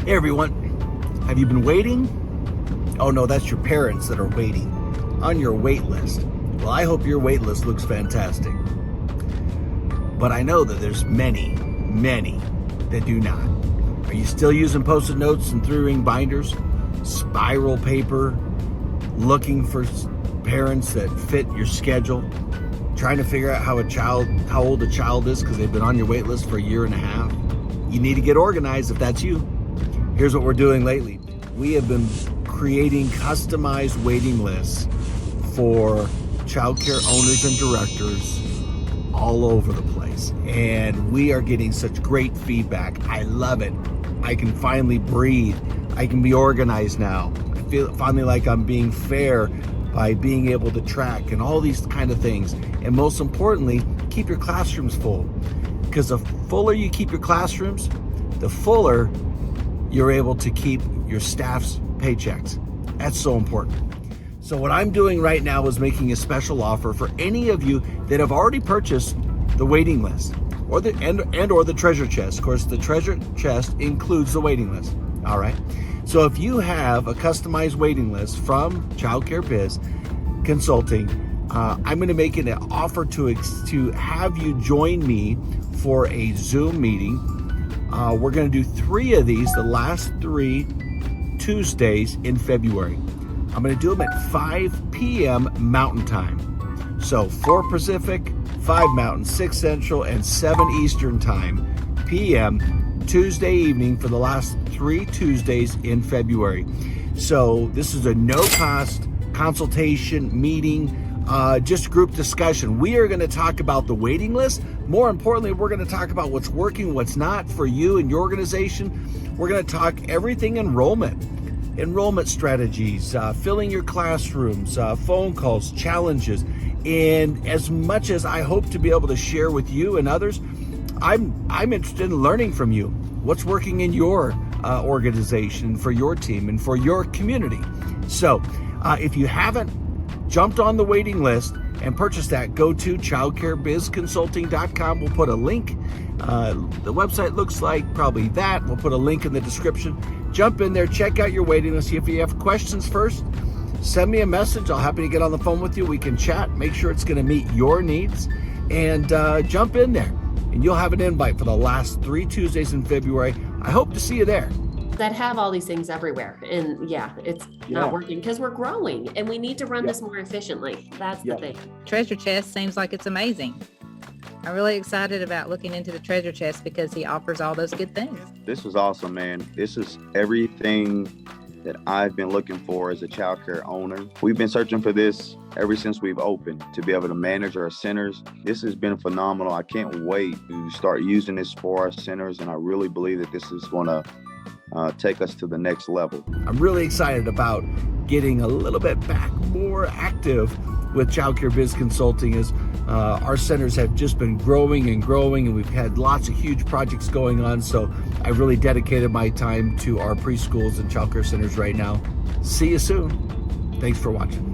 Hey everyone, have you been waiting? Oh no, that's your parents that are waiting on your wait list. Well, I hope your wait list looks fantastic. But I know that there's many that do not. Are you still using Post-it notes and 3-ring binders, spiral paper, looking for parents that fit your schedule, trying to figure out how old a child is because they've been on your wait list for a year and a half? You need to get organized if that's you. Here's what we're doing lately. We have been creating customized waiting lists for child care owners and directors all over the place. And we are getting such great feedback. I love it. I can finally breathe. I can be organized now. I feel finally like I'm being fair by being able to track and all these kind of things. And most importantly, keep your classrooms full. Because the fuller you keep your classrooms, the fuller you're able to keep your staff's paychecks. That's so important. So what I'm doing right now is making a special offer for any of you that have already purchased the waiting list or the treasure chest. Of course, the treasure chest includes the waiting list. All right. So if you have a customized waiting list from Child Care Biz Consulting, I'm going to make an offer to have you join me for a Zoom meeting. We're going to do 3 of these, the last 3 Tuesdays in February. I'm going to do them at 5 p.m. Mountain Time. So 4 Pacific, 5 Mountain, 6 Central, and 7 Eastern Time p.m. Tuesday evening for the last 3 Tuesdays in February. So this is a no-cost consultation meeting, just group discussion. We are going to talk about the waiting list. More importantly, we're going to talk about what's working, what's not for you and your organization. We're going to talk everything enrollment strategies, filling your classrooms, phone calls, challenges. And as much as I hope to be able to share with you and others, I'm interested in learning from you. What's working in your organization, for your team, and for your community. So if you haven't jumped on the waiting list and purchased that, go to childcarebizconsulting.com. We'll put a link. The website looks like probably that. We'll put a link in the description. Jump in there, check out your waiting list. If you have questions first, send me a message. I'll happy to get on the phone with you. We can chat, make sure it's going to meet your needs, and jump in there. And you'll have an invite for the last 3 Tuesdays in February. I hope to see you there. That have all these things everywhere. And it's not working because we're growing and we need to run this more efficiently. That's the thing. Treasure chest seems like it's amazing. I'm really excited about looking into the treasure chest because he offers all those good things. This was awesome, man. This is everything that I've been looking for as a child care owner. We've been searching for this ever since we've opened, to be able to manage our centers. This has been phenomenal. I can't wait to start using this for our centers, and I really believe that this is going to take us to the next level. I'm really excited about getting a little bit back more active with Child Care Biz Consulting as our centers have just been growing and we've had lots of huge projects going on. So I really dedicated my time to our preschools and child care centers right now. See you soon. Thanks for watching.